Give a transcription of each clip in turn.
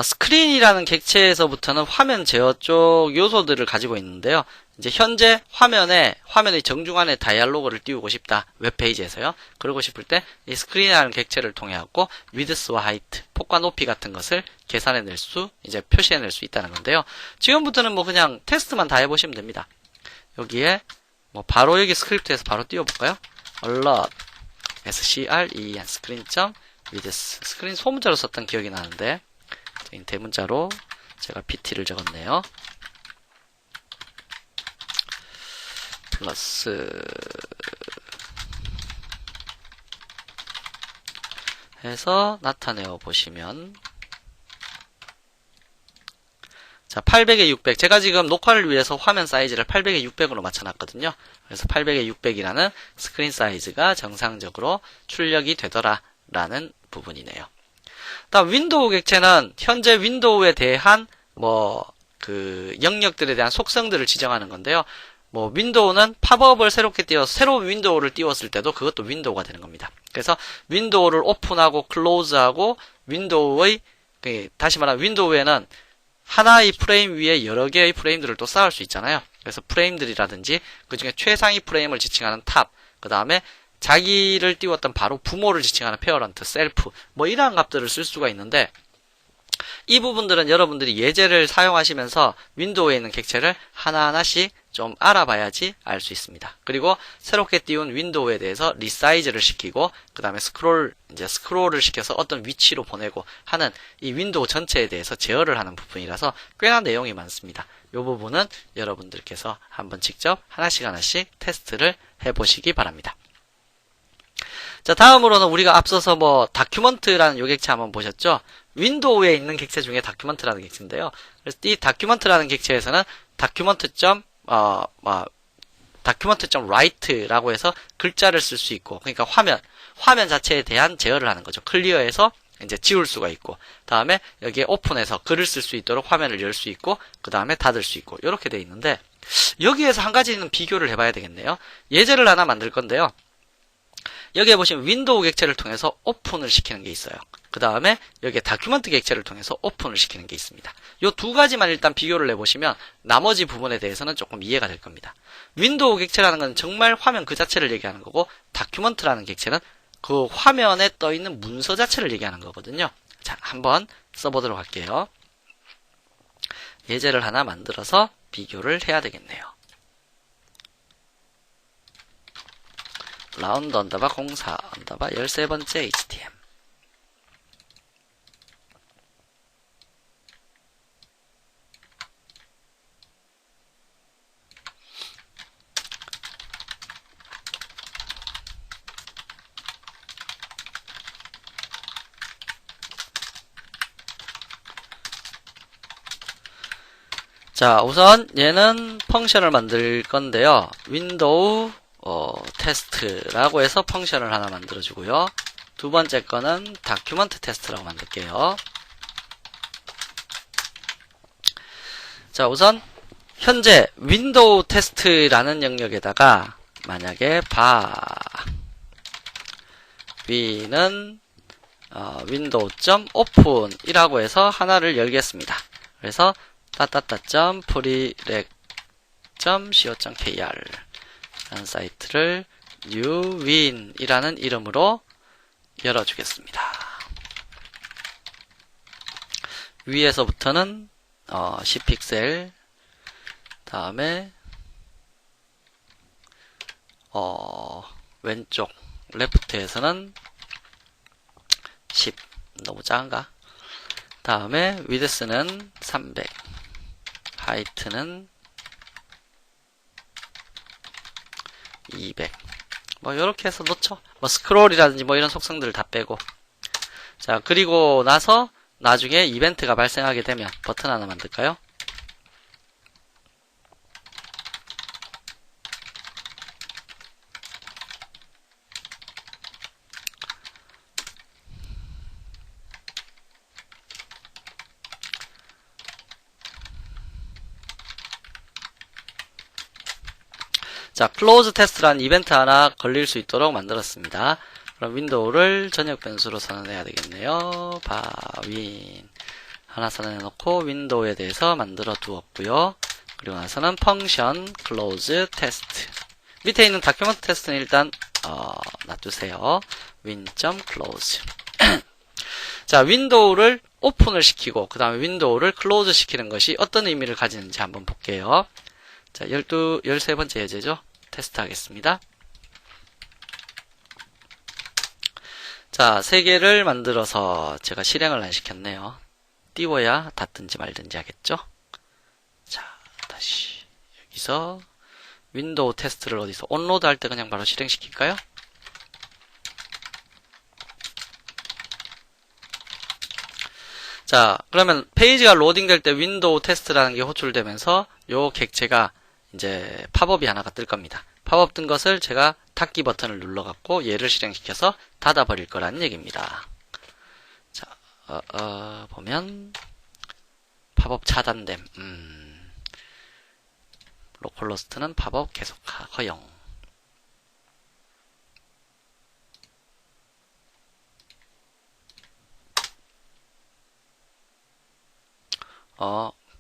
스크린이라는 객체에서부터는 화면 제어 쪽 요소들을 가지고 있는데요. 이제 현재 화면의 정중앙에 다이얼로그를 띄우고 싶다. 웹페이지에서요. 그러고 싶을 때 이 스크린이라는 객체를 통해 갖고 위드스와 하이트, 폭과 높이 같은 것을 계산해낼 이제 표시해낼 수 있다는 건데요. 지금부터는 뭐 그냥 테스트만 다 해보시면 됩니다. 여기에 뭐 바로 여기 스크립트에서 바로 띄워볼까요? alert screen 스크린.width 스크린 소문자로 썼던 기억이 나는데 대문자로 제가 bt를 적었네요. 플러스 해서 나타내어 보시면 자 800에 600 제가 지금 녹화를 위해서 화면 사이즈를 800에 600으로 맞춰놨거든요. 그래서 800에 600이라는 스크린 사이즈가 정상적으로 출력이 되더라 라는 부분이네요. 다음 윈도우 객체는 현재 윈도우에 대한 그 영역들에 대한 속성들을 지정하는 건데요. 윈도우는 팝업을 새롭게 띄워서 새로운 윈도우를 띄웠을 때도 그것도 윈도우가 되는 겁니다. 그래서 윈도우를 오픈하고 클로즈하고 윈도우의 다시 말하면 윈도우에는 하나의 프레임 위에 여러 개의 프레임들을 또 쌓을 수 있잖아요. 그래서 프레임들이라든지 그 중에 최상위 프레임을 지칭하는 탑, 그 다음에 자기를 띄웠던 바로 부모를 지칭하는 페어런트, 셀프 이러한 값들을 쓸 수가 있는데 이 부분들은 여러분들이 예제를 사용하시면서 윈도우에 있는 객체를 하나하나씩 좀 알아봐야지 알 수 있습니다. 그리고 새롭게 띄운 윈도우에 대해서 리사이즈를 시키고 그 다음에 스크롤을 시켜서 어떤 위치로 보내고 하는 이 윈도우 전체에 대해서 제어를 하는 부분이라서 꽤나 내용이 많습니다. 이 부분은 여러분들께서 한번 직접 하나씩 테스트를 해보시기 바랍니다. 자, 다음으로는 우리가 앞서서 다큐먼트라는 요 객체 한번 보셨죠? 윈도우에 있는 객체 중에 다큐먼트라는 객체인데요. 그래서 이 다큐먼트라는 객체에서는 다큐먼트.write라고 해서 글자를 쓸 수 있고, 그러니까 화면 자체에 대한 제어를 하는 거죠. 클리어해서 이제 지울 수가 있고, 다음에 여기에 오픈해서 글을 쓸 수 있도록 화면을 열 수 있고, 그 다음에 닫을 수 있고, 이렇게 돼 있는데, 여기에서 한 가지는 비교를 해봐야 되겠네요. 예제를 하나 만들 건데요. 여기에 보시면 윈도우 객체를 통해서 오픈을 시키는 게 있어요. 그 다음에 여기에 다큐먼트 객체를 통해서 오픈을 시키는 게 있습니다. 요 두 가지만 일단 비교를 해보시면 나머지 부분에 대해서는 조금 이해가 될 겁니다. 윈도우 객체라는 건 정말 화면 그 자체를 얘기하는 거고 다큐먼트라는 객체는 그 화면에 떠있는 문서 자체를 얘기하는 거거든요. 자, 한번 써보도록 할게요. 예제를 하나 만들어서 비교를 해야 되겠네요. 라운드 언더바 04 언더바 13번째 HTM 자, 우선 얘는 펑션을 만들 건데요. 윈도우 테스트라고 해서 펑션을 하나 만들어주고요. 두 번째 거는 다큐먼트 테스트라고 만들게요. 자, 우선 현재 윈도우 테스트라는 영역에다가 만약에 V는 윈도우.open이라고 해서 하나를 열겠습니다. 그래서 prereq.co.kr 라는 사이트를 newwin이라는 이름으로 열어주겠습니다. 위에서부터는 10픽셀 다음에 왼쪽 레프트에서는 10 너무 작은가? 다음에 위드스는 300 하이트는 200 요렇게 해서 놓죠. 스크롤이라든지 이런 속성들을 다 빼고. 자, 그리고 나서 나중에 이벤트가 발생하게 되면 버튼 하나 만들까요? 자, 클로즈 테스트라는 이벤트 하나 걸릴 수 있도록 만들었습니다. 그럼 윈도우를 전역 변수로 선언해야 되겠네요. 바윈 하나 선언해놓고 윈도우에 대해서 만들어 두었고요. 그리고 나서는 펑션 close test. 밑에 있는 다큐먼트 테스트는 일단 놔두세요. win.close. 자, 윈도우를 오픈을 시키고 그 다음에 윈도우를 클로즈 시키는 것이 어떤 의미를 가지는지 한번 볼게요. 자, 13번째 예제죠. 테스트 하겠습니다. 자, 3개를 만들어서 제가 실행을 안 시켰네요. 띄워야 닫든지 말든지 하겠죠. 자, 다시 여기서 윈도우 테스트를 어디서 온로드 할 때 그냥 바로 실행시킬까요? 자, 그러면 페이지가 로딩될 때 윈도우 테스트라는 게 호출되면서 요 객체가 이제 팝업이 하나가 뜰 겁니다. 팝업 뜬 것을 제가 닫기 버튼을 눌러갖고 얘를 실행시켜서 닫아버릴 거라는 얘기입니다. 자, 보면 팝업 차단됨. 로컬로스트는 팝업 계속 허용.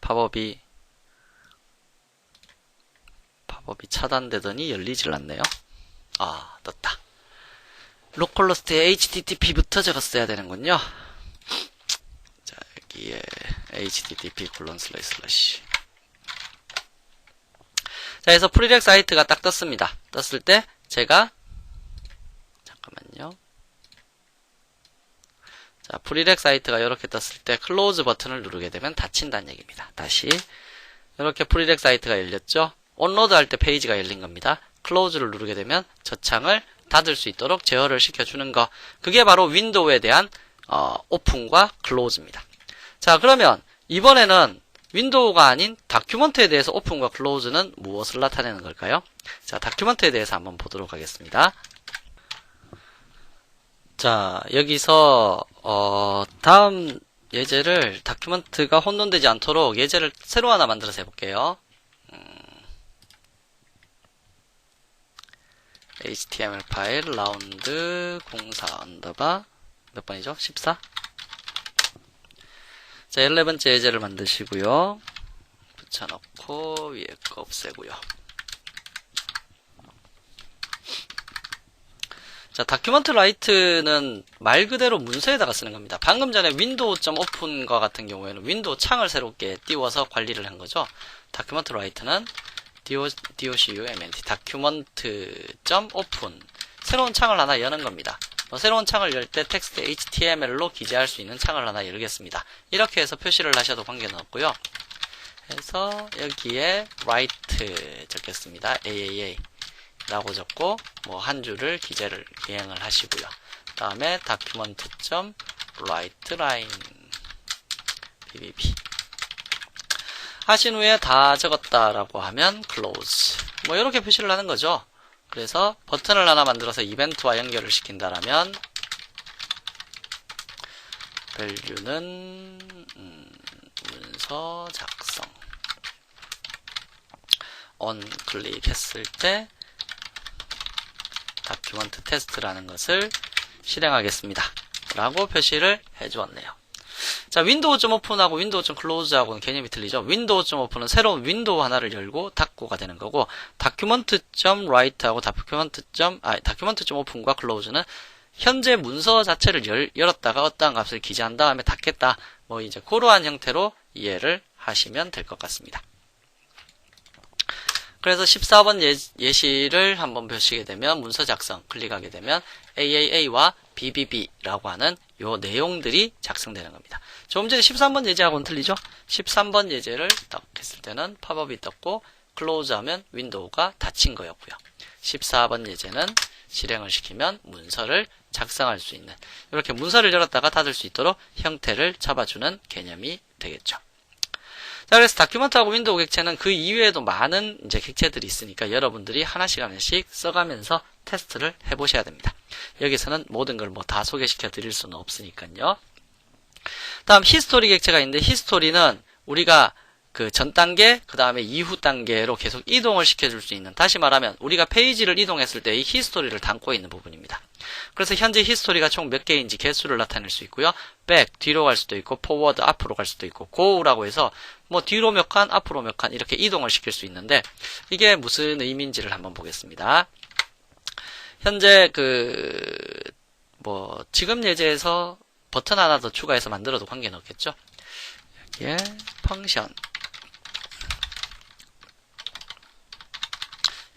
팝업이 차단되더니 열리질 않네요. 떴다. 로컬로스트에 http부터 적었어야 되는군요. 자, 여기에 http:// 자, 그래서 프리렉 사이트가 딱 떴습니다. 떴을 때 제가 잠깐만요. 자, 프리렉 사이트가 이렇게 떴을 때 클로즈 버튼을 누르게 되면 닫힌다는 얘기입니다. 다시 이렇게 프리렉 사이트가 열렸죠. 온로드 할 때 페이지가 열린 겁니다. 클로즈를 누르게 되면 저 창을 닫을 수 있도록 제어를 시켜주는 거. 그게 바로 윈도우에 대한 오픈과 클로즈입니다. 자, 그러면 이번에는 윈도우가 아닌 다큐먼트에 대해서 오픈과 클로즈는 무엇을 나타내는 걸까요? 자, 다큐먼트에 대해서 한번 보도록 하겠습니다. 자, 여기서 다음 예제를 다큐먼트가 혼돈되지 않도록 예제를 새로 하나 만들어서 해볼게요. HTML 파일 라운드 04 언더바 몇 번이죠? 14? 자, 11번째 예제를 만드시고요. 붙여넣고 위에 거 없애고요. 자, 다큐먼트 라이트는 말 그대로 문서에다가 쓰는 겁니다. 방금 전에 윈도우.오픈과 같은 경우에는 윈도우 창을 새롭게 띄워서 관리를 한 거죠. 다큐먼트 라이트는 DOCUMNT 다큐먼트.오픈 새로운 창을 하나 여는 겁니다. 새로운 창을 열 때 텍스트 HTML로 기재할 수 있는 창을 하나 열겠습니다. 이렇게 해서 표시를 하셔도 관계는 없고요. 그래서 여기에 write 적겠습니다. AAA 라고 적고 한 줄을 기재를 이행을 하시고요. 다음에 document.writeLine bbb 하신 후에 다 적었다라고 하면 close 이렇게 표시를 하는 거죠. 그래서 버튼을 하나 만들어서 이벤트와 연결을 시킨다라면 value는 문서 작성 on 클릭했을 때 다큐먼트 테스트라는 것을 실행하겠습니다. 라고 표시를 해주었네요. 자, 윈도우.오픈하고 윈도우.클로즈하고는 개념이 틀리죠. 윈도우.오픈은 새로운 윈도우 하나를 열고 닫고가 되는 거고, 다큐먼트.write하고 다큐먼트.오픈과 클로즈는 현재 문서 자체를 열었다가 어떠한 값을 기재한 다음에 닫겠다. 이제 그러한 형태로 이해를 하시면 될 것 같습니다. 그래서 14번 예시를 한번 보시게 되면 문서 작성 클릭하게 되면 AAA와 BBB라고 하는 요 내용들이 작성되는 겁니다. 조금 전에 13번 예제하고는 틀리죠? 13번 예제를 딱 했을 때는 팝업이 떴고 클로즈 하면 윈도우가 닫힌 거였고요. 14번 예제는 실행을 시키면 문서를 작성할 수 있는 이렇게 문서를 열었다가 닫을 수 있도록 형태를 잡아주는 개념이 되겠죠. 자, 그래서 다큐먼트하고 윈도우 객체는 그 이외에도 많은 이제 객체들이 있으니까 여러분들이 하나씩 써가면서 테스트를 해보셔야 됩니다. 여기서는 모든 걸 다 소개시켜 드릴 수는 없으니까요. 다음 히스토리 객체가 있는데 히스토리는 우리가 그 전 단계, 그 다음에 이후 단계로 계속 이동을 시켜줄 수 있는, 다시 말하면 우리가 페이지를 이동했을 때 이 히스토리를 담고 있는 부분입니다. 그래서 현재 히스토리가 총 몇 개인지 개수를 나타낼 수 있고요. 백, 뒤로 갈 수도 있고, 포워드, 앞으로 갈 수도 있고, 고라고 해서 뭐 뒤로 몇 칸, 앞으로 몇 칸 이렇게 이동을 시킬 수 있는데, 이게 무슨 의미인지를 한번 보겠습니다. 현재 지금 예제에서 버튼 하나 더 추가해서 만들어도 관계는 없겠죠? 여기에 펑션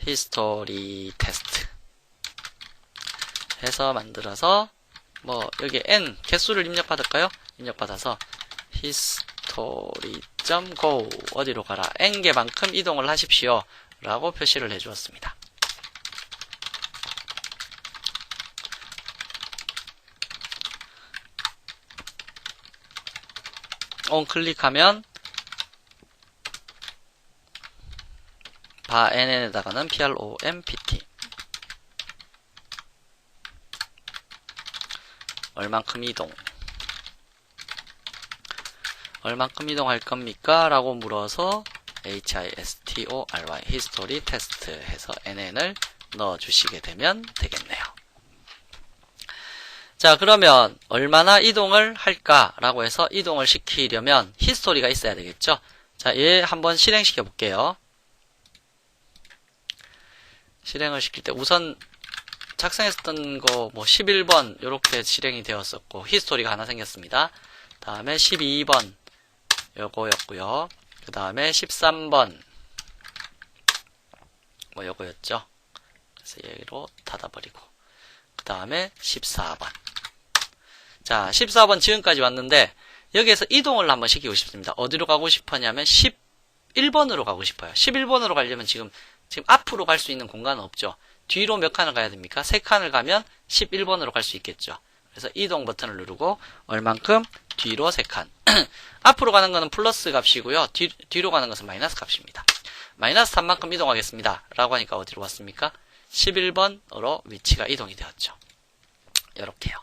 히스토리 테스트 해서 만들어서 뭐 여기 n 개수를 입력받을까요? 입력받아서 history.go 어디로 가라 n개만큼 이동을 하십시오 라고 표시를 해주었습니다. on 클릭하면 n에다가는 prompt 얼만큼 이동할 겁니까? 라고 물어서 history history test 해서 nn을 넣어 주시게 되면 되겠네요. 자, 그러면 얼마나 이동을 할까? 라고 해서 이동을 시키려면 히스토리가 있어야 되겠죠? 자, 얘 한번 실행시켜 볼게요. 실행을 시킬 때 우선 작성했었던 거 뭐 11번 요렇게 실행이 되었었고 히스토리가 하나 생겼습니다. 다음에 12번 요거였고요. 그 다음에 13번 뭐 요거였죠. 그래서 얘로 닫아버리고 그 다음에 14번. 자, 14번 지금까지 왔는데 여기에서 이동을 한번 시키고 싶습니다. 어디로 가고 싶었냐면 11번으로 가고 싶어요. 11번으로 가려면 지금 앞으로 갈 수 있는 공간은 없죠. 뒤로 몇 칸을 가야 됩니까? 3칸을 가면 11번으로 갈 수 있겠죠. 그래서 이동 버튼을 누르고 얼만큼? 뒤로 3칸. 앞으로 가는 것은 플러스 값이고요. 뒤로 가는 것은 마이너스 값입니다. 마이너스 3만큼 이동하겠습니다. 라고 하니까 어디로 왔습니까? 11번으로 위치가 이동이 되었죠. 이렇게요.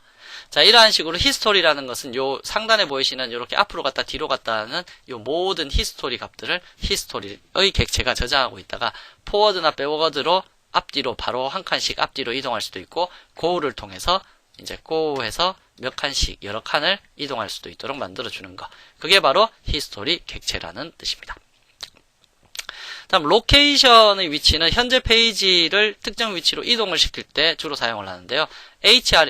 자, 이러한 식으로 히스토리라는 것은 요 상단에 보이시는 이렇게 앞으로 갔다 뒤로 갔다 하는 요 모든 히스토리 값들을 히스토리의 객체가 저장하고 있다가 포워드나 백워드로 앞뒤로 바로 한 칸씩 앞뒤로 이동할 수도 있고 고를 통해서 이제 고해서 몇 칸씩 여러 칸을 이동할 수도 있도록 만들어주는 거. 그게 바로 히스토리 객체라는 뜻입니다. 다음 로케이션의 위치는 현재 페이지를 특정 위치로 이동을 시킬 때 주로 사용을 하는데요.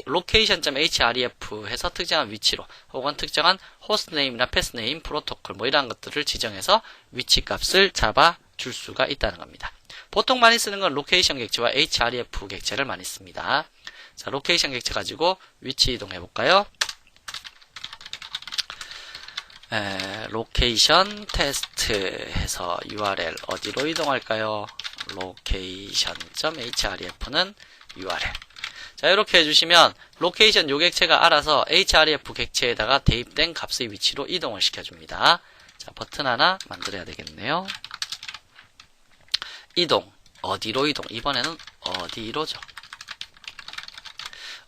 location.href 해서 특정한 위치로 혹은 특정한 호스트네임이나 패스네임, 프로토콜 뭐 이런 것들을 지정해서 위치 값을 잡아 줄 수가 있다는 겁니다. 보통 많이 쓰는 건 로케이션 객체와 href 객체를 많이 씁니다. 자, 로케이션 객체 가지고 위치 이동해 볼까요? 로케이션 테스트 해서 URL 어디로 이동할까요? location.href는 URL. 자, 이렇게 해주시면 로케이션 요 객체가 알아서 href 객체에다가 대입된 값의 위치로 이동을 시켜줍니다. 자, 버튼 하나 만들어야 되겠네요. 이동. 어디로 이동? 이번에는 어디로죠?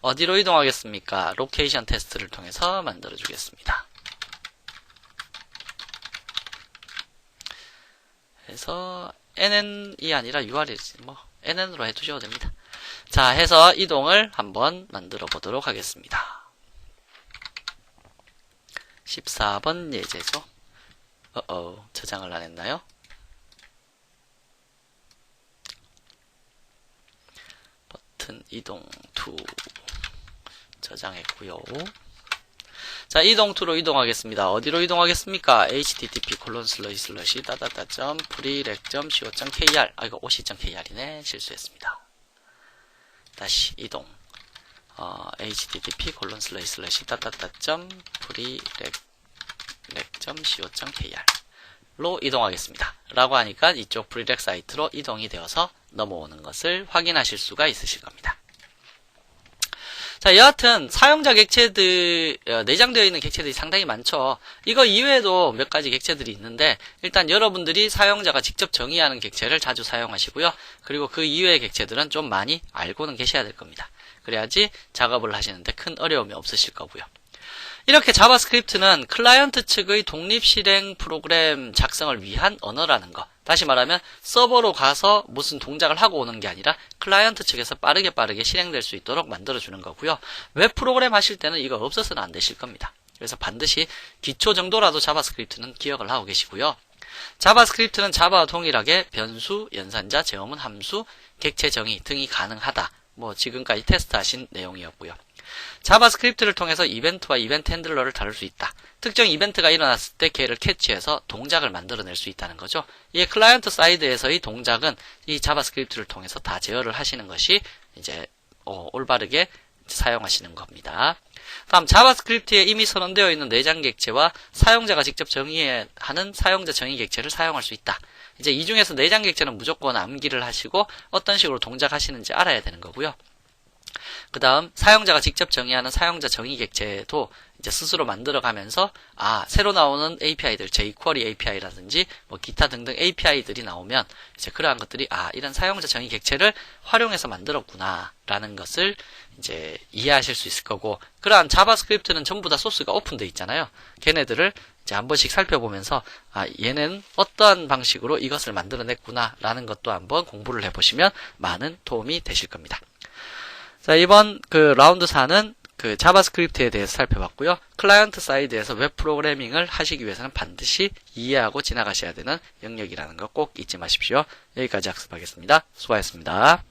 어디로 이동하겠습니까? 로케이션 테스트를 통해서 만들어 주겠습니다. 그래서 nn이 아니라 URL이지 뭐 nn으로 해두셔도 됩니다. 자, 해서 이동을 한번 만들어 보도록 하겠습니다. 14번 예제죠. 저장을 안 했나요? 버튼 이동 to 저장했고요. 자, 이동 to로 이동하겠습니다. 어디로 이동하겠습니까? http://prereq.co.kr 이거 oc.kr이네. 실수했습니다. 다시 이동 http://prereq.co.kr 로 이동하겠습니다. 라고 하니까 이쪽 프리렉 사이트로 이동이 되어서 넘어오는 것을 확인하실 수가 있으실 겁니다. 자, 여하튼 사용자 객체들 내장되어 있는 객체들이 상당히 많죠. 이거 이외에도 몇 가지 객체들이 있는데 일단 여러분들이 사용자가 직접 정의하는 객체를 자주 사용하시고요. 그리고 그 이외의 객체들은 좀 많이 알고는 계셔야 될 겁니다. 그래야지 작업을 하시는데 큰 어려움이 없으실 거고요. 이렇게 자바스크립트는 클라이언트 측의 독립 실행 프로그램 작성을 위한 언어라는 거. 다시 말하면 서버로 가서 무슨 동작을 하고 오는 게 아니라 클라이언트 측에서 빠르게 실행될 수 있도록 만들어주는 거고요. 웹 프로그램 하실 때는 이거 없어서는 안 되실 겁니다. 그래서 반드시 기초 정도라도 자바스크립트는 기억을 하고 계시고요. 자바스크립트는 자바와 동일하게 변수, 연산자, 제어문, 함수, 객체 정의 등이 가능하다. 지금까지 테스트하신 내용이었고요. 자바스크립트를 통해서 이벤트와 이벤트 핸들러를 다룰 수 있다. 특정 이벤트가 일어났을 때 걔를 캐치해서 동작을 만들어낼 수 있다는 거죠. 이 클라이언트 사이드에서의 동작은 이 자바스크립트를 통해서 다 제어를 하시는 것이 이제 올바르게 사용하시는 겁니다. 다음 자바스크립트에 이미 선언되어 있는 내장 객체와 사용자가 직접 정의하는 사용자 정의 객체를 사용할 수 있다. 이제 이 중에서 내장 객체는 무조건 암기를 하시고 어떤 식으로 동작하시는지 알아야 되는 거고요. 그 다음 사용자가 직접 정의하는 사용자 정의 객체도 이제 스스로 만들어가면서 새로 나오는 API들, jQuery API라든지 기타 등등 API들이 나오면 이제 그러한 것들이 이런 사용자 정의 객체를 활용해서 만들었구나 라는 것을 이제 이해하실 수 있을 거고, 그러한 자바스크립트는 전부 다 소스가 오픈되어 있잖아요. 걔네들을 이제 한 번씩 살펴보면서 얘는 어떠한 방식으로 이것을 만들어냈구나 라는 것도 한번 공부를 해보시면 많은 도움이 되실 겁니다. 자, 이번 라운드 4는 자바스크립트에 대해서 살펴봤고요. 클라이언트 사이드에서 웹 프로그래밍을 하시기 위해서는 반드시 이해하고 지나가셔야 되는 영역이라는 거 꼭 잊지 마십시오. 여기까지 학습하겠습니다. 수고하셨습니다.